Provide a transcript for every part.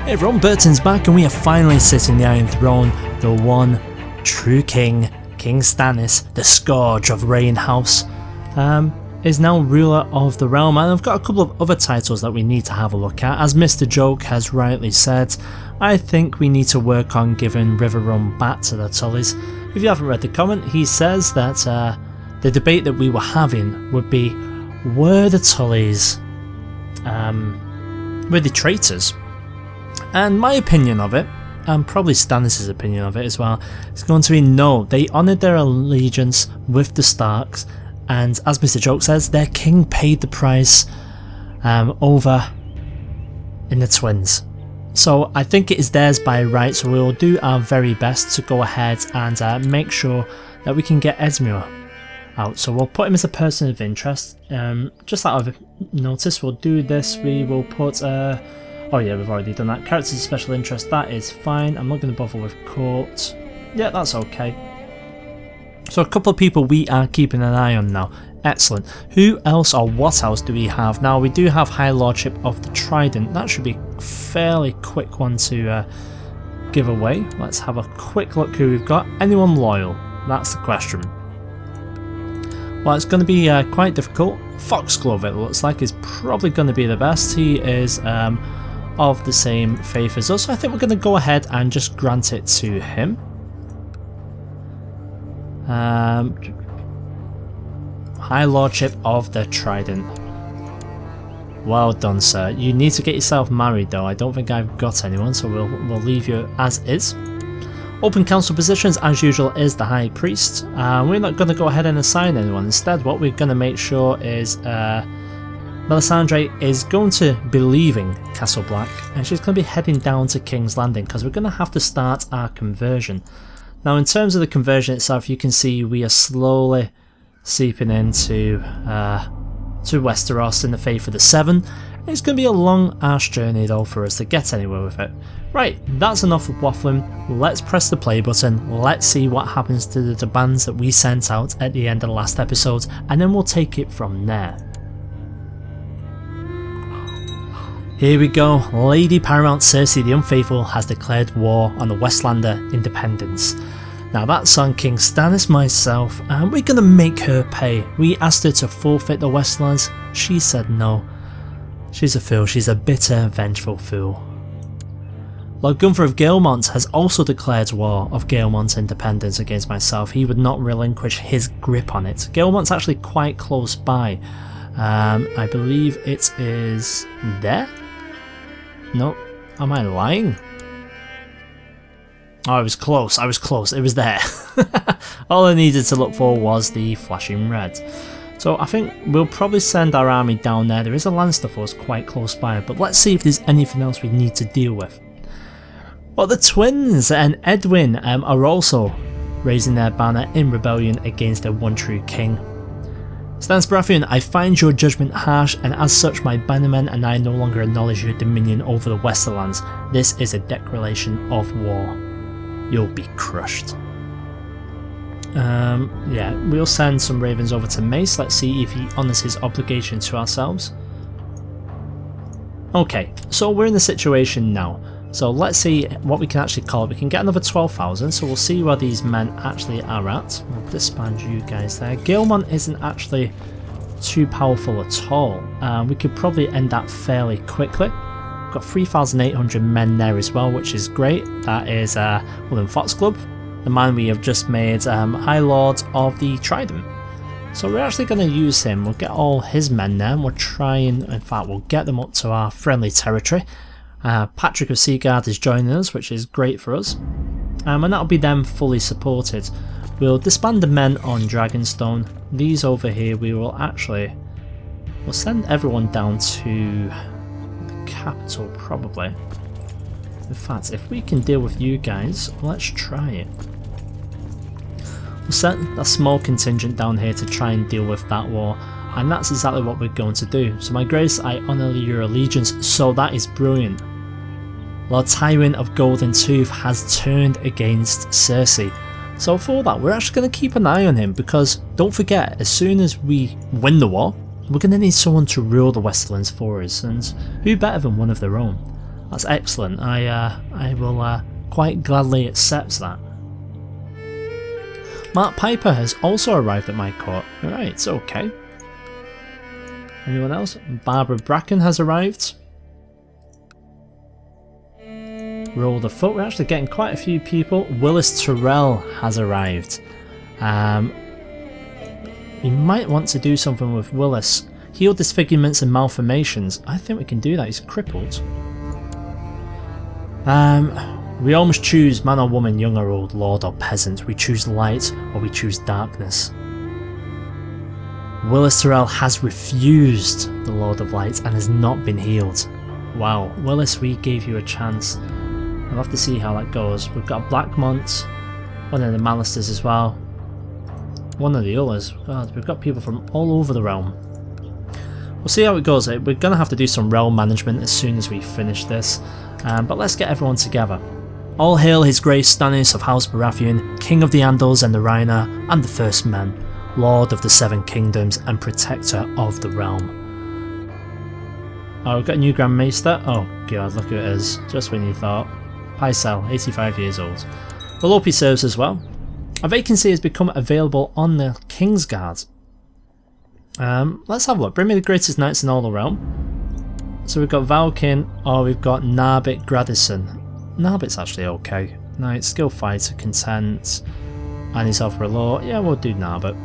Hey everyone, Burton's back and we are finally sitting the Iron Throne. The one true king, King Stannis, the Scourge of Rain House, is now ruler of the realm, and I've got a couple of other titles that we need to have a look at. As Mr. Joke has rightly said, I think we need to work on giving Riverrun back to the Tullys. If you haven't read the comment, he says that the debate that we were having would be, were the Tullys were the traitors? And my opinion of it, and probably Stannis' opinion of it as well, is going to be no. They honoured their allegiance with the Starks, and as Mr. Joke says, their king paid the price over in the twins. So I think it is theirs by right, so we will do our very best to go ahead and make sure that we can get Edmure out. So we'll put him as a person of interest. Just out of notice, we'll do this. We will put... oh yeah, we've already done that. Characters of special interest, that is fine. I'm not going to bother with court. Yeah, that's okay. So a couple of people we are keeping an eye on now. Excellent. Who else or what else do we have? Now, we do have High Lordship of the Trident. That should be a fairly quick one to give away. Let's have a quick look who we've got. Anyone loyal? That's the question. Well, it's going to be quite difficult. Foxglove, it looks like, is probably going to be the best. He is of the same faith as us, so I think we're going to go ahead and just grant it to him. High Lordship of the Trident. Well done, sir. You need to get yourself married, though. I don't think I've got anyone, so we'll leave you as is. Open council positions, as usual, is the High Priest. We're not going to go ahead and assign anyone. Instead, what we're going to make sure is Melisandre is going to be leaving Castle Black, and she's going to be heading down to King's Landing, because we're going to have to start our conversion. Now, in terms of the conversion itself, you can see we are slowly seeping into to Westeros in the Faith of the Seven. It's going to be a long arse journey though for us to get anywhere with it. Right, that's enough of waffling. Let's press the play button. Let's see what happens to the demands that we sent out at the end of the last episode, and then we'll take it from there. Here we go. Lady Paramount Cersei the Unfaithful has declared war on the Westlander independence. Now that's on King Stannis myself, and we're going to make her pay. We asked her to forfeit the Westlands. She said no. She's a fool. She's a bitter, vengeful fool. Lord Gunther of Gaelmont has also declared war of Gaelmont's independence against myself. He would not relinquish his grip on it. Gaelmont's actually quite close by. I believe it is there? No, am I lying? Oh, I was close, it was there. All I needed to look for was the flashing red. So I think we'll probably send our army down there. There is a Lannister force quite close by, but let's see if there's anything else we need to deal with. Well, the twins and Edwin are also raising their banner in rebellion against their one true king. Stannis Baratheon, I find your judgment harsh, and as such my bannermen and I no longer acknowledge your dominion over the Westerlands. This is a declaration of war. You'll be crushed. Yeah, we'll send some ravens over to Mace. Let's see if he honours his obligation to ourselves. Okay, so we're in the situation now. So let's see what we can actually call it. We can get another 12,000, so we'll see where these men actually are at. We'll disband you guys there. Gaelmont isn't actually too powerful at all. We could probably end that fairly quickly. We've got 3,800 men there as well, which is great. That is William Foxglove, the man we have just made High Lord of the Trident. So we're actually going to use him. We'll get all his men there, and we'll try and, in fact, we'll get them up to our friendly territory. Patrick of Seaguard is joining us, which is great for us, and that'll be them fully supported. We'll disband the men on Dragonstone. These over here we will actually, we'll send everyone down to the capital probably. In fact, if we can deal with you guys, let's try it. We'll send a small contingent down here to try and deal with that war. And that's exactly what we're going to do. So my grace, I honour your allegiance, so that is brilliant. Lord Tywin of Golden Tooth has turned against Cersei. So for that, we're actually going to keep an eye on him, because don't forget, as soon as we win the war, we're going to need someone to rule the Westlands for us, and who better than one of their own? That's excellent. I will quite gladly accept that. Mark Piper has also arrived at my court. Right, okay. Anyone else? Barbara Bracken has arrived. Roll the foot. We're actually getting quite a few people. Willis Tyrell has arrived. We might want to do something with Willis. Heal disfigurements and malformations. I think we can do that. He's crippled. We almost choose man or woman, young or old, lord or peasant. We choose light or we choose darkness. Willis Tyrell has refused the Lord of Light and has not been healed. Wow, Willis, we gave you a chance. I'll have to see how that goes. We've got Blackmont, one of the Mallisters as well, one of the others. God, we've got people from all over the realm. We'll see how it goes. We're going to have to do some realm management as soon as we finish this, but let's get everyone together. All hail His Grace Stannis of House Baratheon, King of the Andals and the Rennar, and the First Men, Lord of the Seven Kingdoms and Protector of the Realm. Oh, we've got a new Grand Maester. Oh god, look who it is. Just when you thought. Pycelle, 85 years old. Well, hope he serves as well. A vacancy has become available on the Kingsguard. Let's have a look. Bring me the greatest knights in all the realm. So we've got Valkin, or we've got Narbit Gradison. Narbit's actually okay. Knight, skill fighter, content, and he's over a law. Yeah, we'll do Narbit.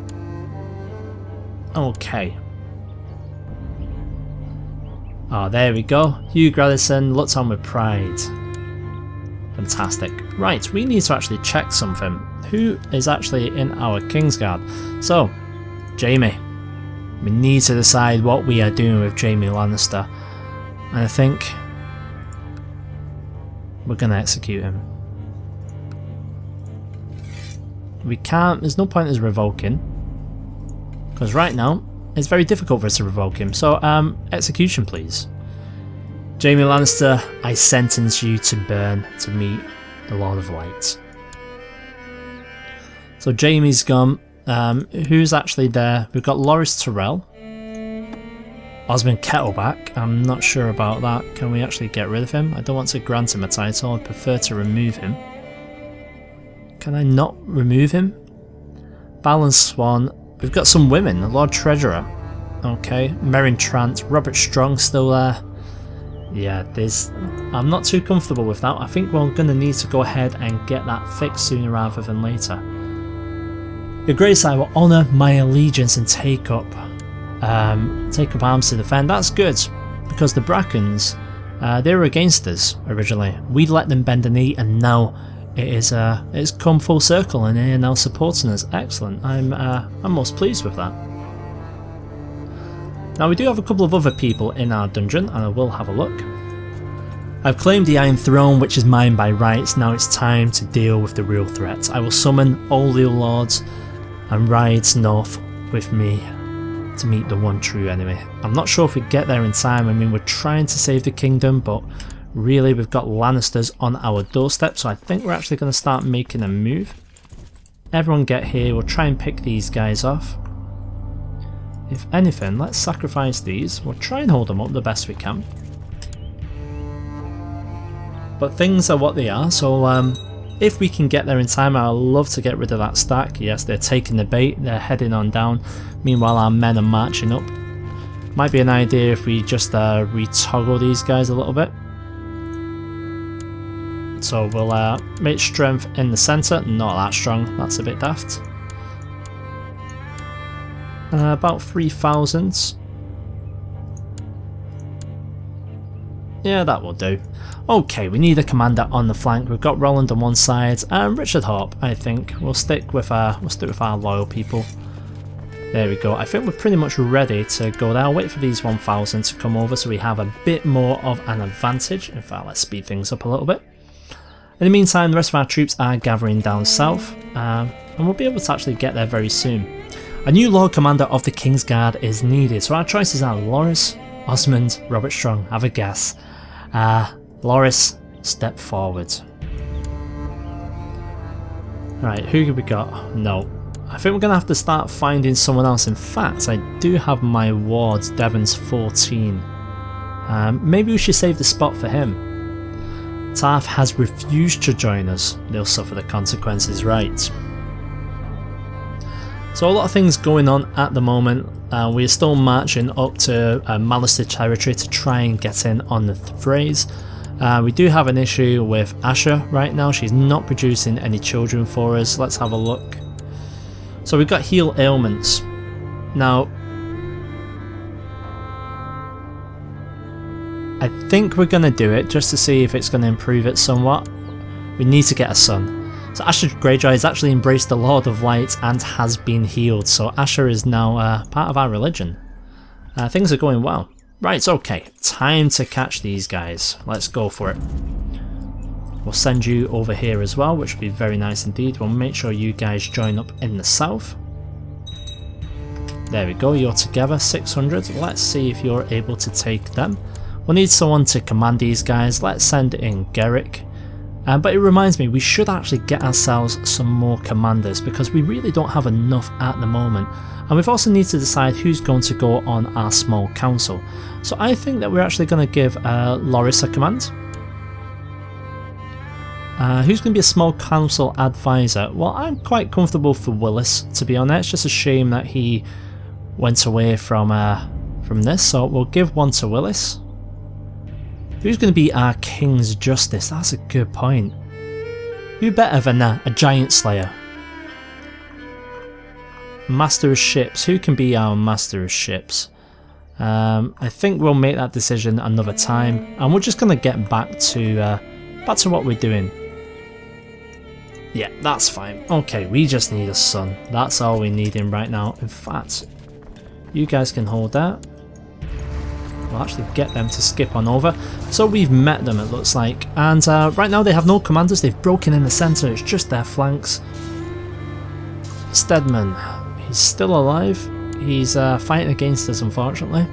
Okay. Oh, there we go. Hugh Gradison looked on with pride. Fantastic. Right, we need to actually check something. Who is actually in our Kingsguard? So, Jaime. We need to decide what we are doing with Jaime Lannister. And I think we're going to execute him. We can't, there's no point in us revoking. Because right now, it's very difficult for us to revoke him. So, execution please. Jaime Lannister, I sentence you to burn to meet the Lord of Light. So Jaime's gone. Who's actually there? We've got Loras Tyrell. Osmond Kettleback. I'm not sure about that. Can we actually get rid of him? I don't want to grant him a title. I'd prefer to remove him. Can I not remove him? Balance Swan. We've got some women. The Lord Treasurer. Okay. Meryn Trant. Robert Strong still there. Yeah, I'm not too comfortable with that. I think we're going to need to go ahead and get that fixed sooner rather than later. Your Grace, I will honour my allegiance and take up arms to defend. That's good, because the Brackens, they were against us originally. We let them bend a knee, and now it's come full circle, and they are now supporting us. Excellent. I'm most pleased with that. Now we do have a couple of other people in our dungeon, and I will have a look. I've claimed the Iron Throne, which is mine by rights. Now it's time to deal with the real threat. I will summon all the lords and ride north with me to meet the one true enemy. I'm not sure if we get there in time. I mean, we're trying to save the kingdom, but really we've got Lannisters on our doorstep, so I think we're actually going to start making a move. Everyone get here. We'll try and pick these guys off. If anything, let's sacrifice these. We'll try and hold them up the best we can. But things are what they are, so if we can get there in time, I'd love to get rid of that stack. Yes, they're taking the bait, they're heading on down. Meanwhile, our men are marching up. Might be an idea if we just retoggle these guys a little bit. So we'll make strength in the centre, not that strong, that's a bit daft. About 3,000. Yeah, that will do. Okay, we need a commander on the flank. We've got Roland on one side and Richard Harp. I think we'll stick with our loyal people. There we go. I think we're pretty much ready to go there. I'll wait for these 1,000 to come over so we have a bit more of an advantage. In fact, let's speed things up a little bit. In the meantime, the rest of our troops are gathering down south, and we'll be able to actually get there very soon. A new Lord Commander of the Kingsguard is needed, so our choices are Loras, Osmond, Robert Strong. Have a guess. Loras, step forward. Right, who have we got? No. I think we're going to have to start finding someone else. In fact, I do have my wards, Devon's 14. Maybe we should save the spot for him. Tarth has refused to join us. They'll suffer the consequences, right? So a lot of things going on at the moment. We are still marching up to Mellander territory to try and get in on the phrase. We do have an issue with Asha right now. She's not producing any children for us. Let's have a look. So we've got heal ailments. Now, I think we're going to do it just to see if it's going to improve it somewhat. We need to get a son. So Asha Greyjoy has actually embraced the Lord of Light and has been healed. So Asha is now part of our religion. Things are going well. Right, okay. Time to catch these guys. Let's go for it. We'll send you over here as well, which would be very nice indeed. We'll make sure you guys join up in the south. There we go, you're together, 600. Let's see if you're able to take them. We'll need someone to command these guys. Let's send in Garrick. But it reminds me, we should actually get ourselves some more commanders because we really don't have enough at the moment. And we've also need to decide who's going to go on our small council. So I think that we're actually going to give Loris a command. Who's going to be a small council advisor? Well, I'm quite comfortable for Willis, to be honest. It's just a shame that he went away from this, so we'll give one to Willis. Who's going to be our King's Justice? That's a good point. Who better than a Giant Slayer? Master of Ships. Who can be our Master of Ships? I think we'll make that decision another time, and we're just going to get back to what we're doing. Yeah, that's fine. Okay, we just need a son. That's all we need in right now. In fact, you guys can hold that. We'll actually get them to skip on over. So we've met them, it looks like. And right now they have no commanders. They've broken in the centre. It's just their flanks. Stedman. He's still alive. He's fighting against us, unfortunately.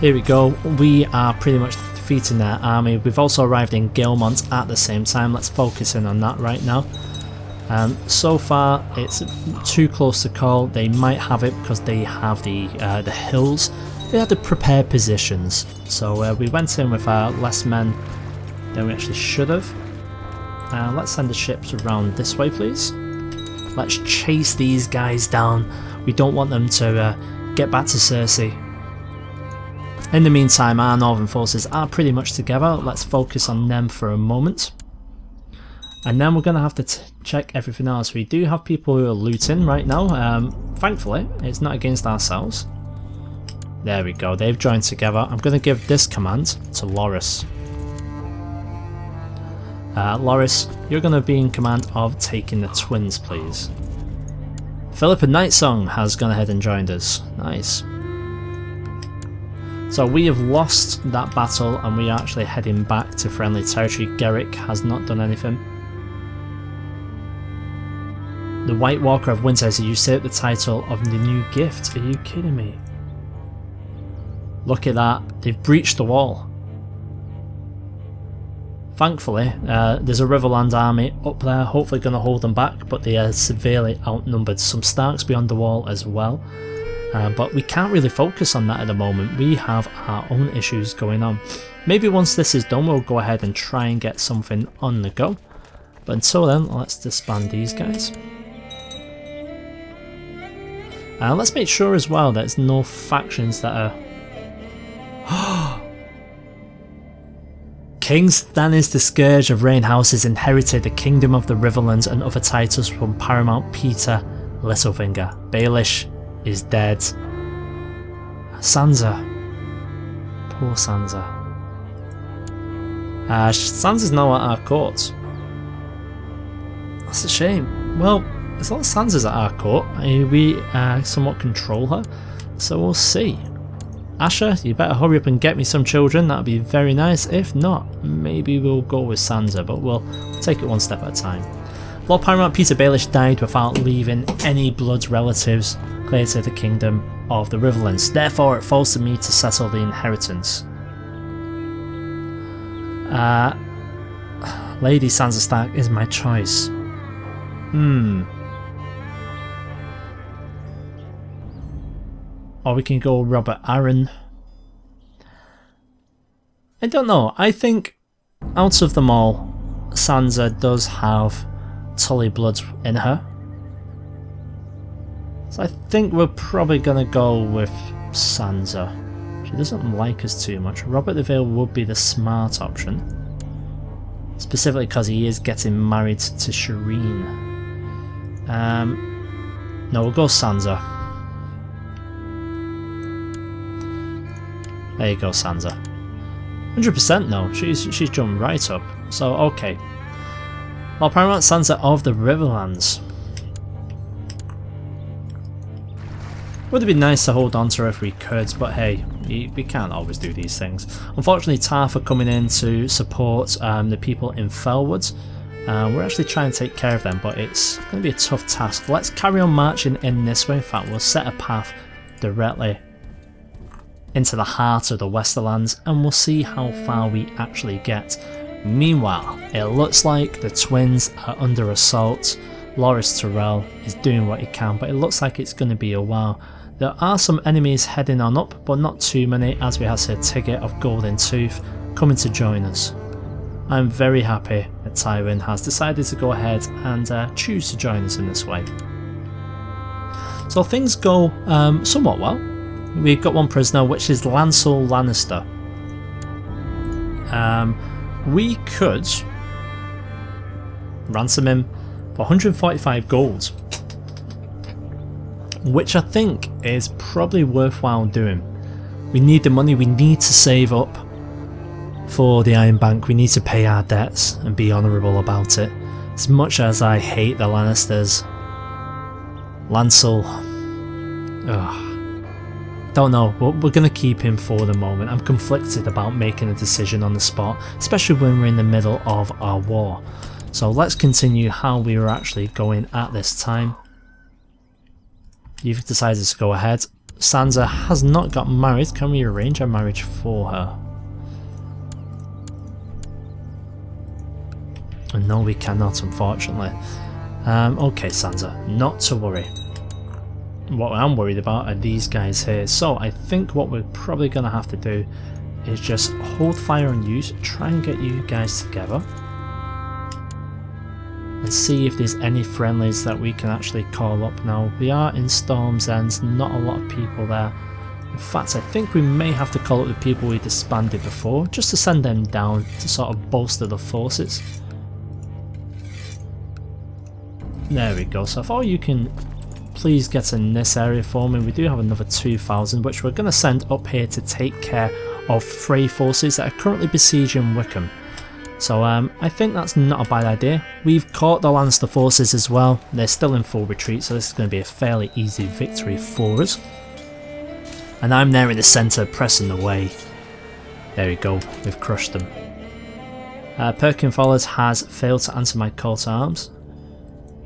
Here we go. We are pretty much defeating their army. We've also arrived in Gilmont at the same time. Let's focus in on that right now. So far it's too close to call. They might have it because they have the hills. They had to prepare positions. So we went in with less men than we actually should have. Let's send the ships around this way, please. Let's chase these guys down. We don't want them to get back to Cersei. In the meantime, our northern forces are pretty much together. Let's focus on them for a moment. And then we're going to have to check everything else. We do have people who are looting right now. Thankfully, it's not against ourselves. There we go, they've joined together. I'm going to give this command to Loris. Loris, you're going to be in command of taking the twins, please. Philippa Nightsong has gone ahead and joined us. Nice. So we have lost that battle and we are actually heading back to friendly territory. Garrick has not done anything. The White Walker of Winter has usurped the title of the new gift. Are you kidding me? Look at that. They've breached the wall. Thankfully, there's a Riverland army up there, hopefully going to hold them back, but they are severely outnumbered. Some Starks beyond the wall as well. But we can't really focus on that at the moment. We have our own issues going on. Maybe once this is done, we'll go ahead and try and get something on the go. But until then, let's disband these guys. Let's make sure as well there's no factions that are... King Stannis the Scourge of Rain Houses inherited the Kingdom of the Riverlands and other titles from Paramount Peter Littlefinger. Baelish is dead. Sansa. Poor Sansa. Sansa's now at our court. That's a shame. Well, as long as Sansa's at our court, we somewhat control her, so we'll see. Asha, you better hurry up and get me some children, that'd be very nice. If not, maybe we'll go with Sansa, but we'll take it one step at a time. Lord Paramount Peter Baelish died without leaving any blood relatives clear to the Kingdom of the Riverlands. Therefore, it falls to me to settle the inheritance. Lady Sansa Stark is my choice. Or we can go Robert Arryn. I don't know. I think out of them all, Sansa does have Tully blood in her. So I think we're probably going to go with Sansa. She doesn't like us too much. Robert the Vale would be the smart option. Specifically because he is getting married to Shireen. No, we'll go Sansa. There you go, Sansa. 100% no, she's jumped right up. So, okay. Well, Paramount Sansa of the Riverlands. Would have been nice to hold on to her if we could, but hey, we can't always do these things. Unfortunately, Tarth are coming in to support the people in Fellwood. We're actually trying to take care of them, but it's going to be a tough task. Let's carry on marching in this way. In fact, we'll set a path directly into the heart of the Westerlands, and we'll see how far we actually get. Meanwhile, it looks like the twins are under assault. Loras Tyrell is doing what he can, but it looks like it's going to be a while. There are some enemies heading on up, but not too many, as we have Sir Tigget of Golden Tooth coming to join us. I'm very happy that Tywin has decided to go ahead and choose to join us in this way. So things go somewhat well. We've got one prisoner, which is Lancel Lannister. We could ransom him for 145 gold, which I think is probably worthwhile doing. We need the money, we need to save up for the Iron Bank, we need to pay our debts and be honourable about it. As much as I hate the Lannisters, Lancel, don't know, we're going to keep him for the moment. I'm conflicted about making a decision on the spot, especially when we're in the middle of our war. So let's continue how we were actually going at this time. You've decided to go ahead. Sansa has not got married. Can we arrange a marriage for her? And no, we cannot, unfortunately. Okay, Sansa, not to worry. What I'm worried about are these guys here. So I think what we're probably going to have to do is just hold fire on you, try and get you guys together, and see if there's any friendlies that we can actually call up now. We are in Storm's End, not a lot of people there. In fact, I think we may have to call up the people we disbanded before, just to send them down to sort of bolster the forces. There we go, so if all you can please get in this area for me. We do have another 2,000, which we're going to send up here to take care of Frey forces that are currently besieging Wickham. So I think that's not a bad idea. We've caught the Lannister forces as well. They're still in full retreat, so this is going to be a fairly easy victory for us. And I'm there in the centre pressing away. There we go, we've crushed them. Perkin Follett has failed to answer my call to arms.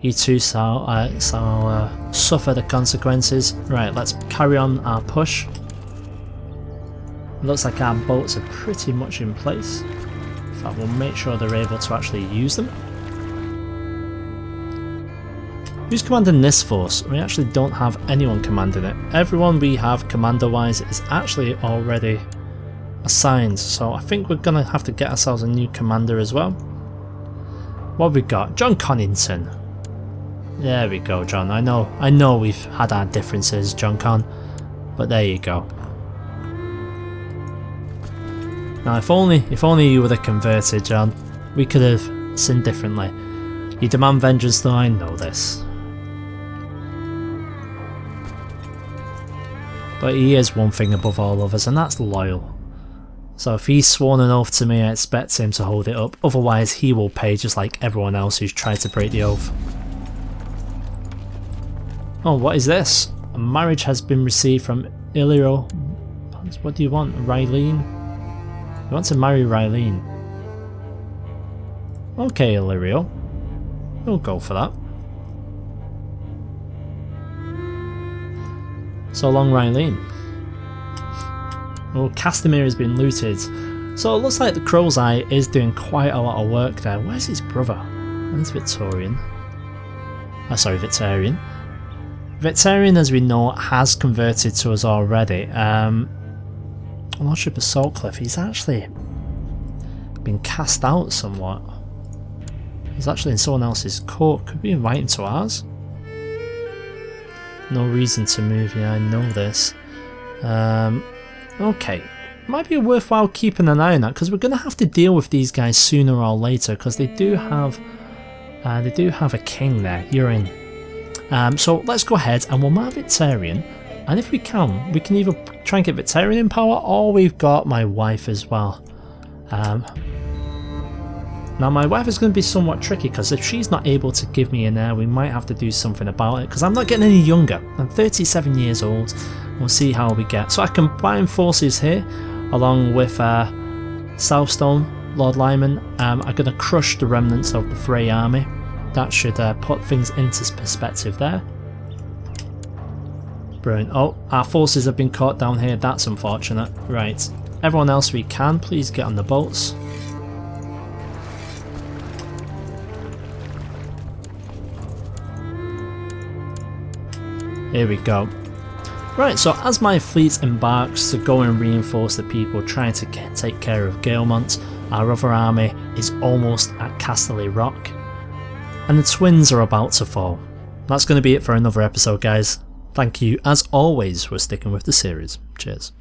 He too shall suffer the consequences. Right, let's carry on our push. Looks like our boats are pretty much in place. In fact, we'll make sure they're able to actually use them. Who's commanding this force? We actually don't have anyone commanding it. Everyone we have commander-wise is actually already assigned, so I think we're going to have to get ourselves a new commander as well. What have we got? John Connington. There we go, John. I know we've had our differences, John Con, but there you go. Now, if only you would have converted, John, we could have sinned differently. You demand vengeance, though. I know this, but he is one thing above all others, and that's loyal. So if he's sworn an oath to me, I expect him to hold it up. Otherwise, he will pay, just like everyone else who's tried to break the oath. Oh, what is this? A marriage has been received from Illyrio. What do you want? Rylene? You want to marry Rylene? Okay, Illyrio. We'll go for that. So long, Rylene. Oh, Castamere has been looted. So it looks like the Crow's Eye is doing quite a lot of work there. Where's his brother? Where's Victorian? Sorry, Victorian. Victorian, as we know, has converted to us already. Lordship of Saltcliffe, he's actually been cast out somewhat. He's actually in someone else's court. Could we invite him to ours? No reason to move, yeah, I know this. Okay. Might be worthwhile keeping an eye on that, because we're going to have to deal with these guys sooner or later, because they do have a king there. You're in. So let's go ahead and we'll mark Victorian, and if we can either try and get Victorian in power, or we've got my wife as well. Now my wife is going to be somewhat tricky, because if she's not able to give me an heir, we might have to do something about it, because I'm not getting any younger. I'm 37 years old. We'll see how we get. So I combine forces here along with Southstone, Lord Lyman. I'm going to crush the remnants of the Frey army. That should put things into perspective there. Brilliant. Oh, our forces have been caught down here. That's unfortunate. Right. Everyone else we can, please get on the boats. Here we go. Right, so as my fleet embarks to go and reinforce the people trying to take care of Gaelmont, our other army is almost at Casterly Rock, and the twins are about to fall. That's going to be it for another episode, guys. Thank you, as always, for sticking with the series. Cheers.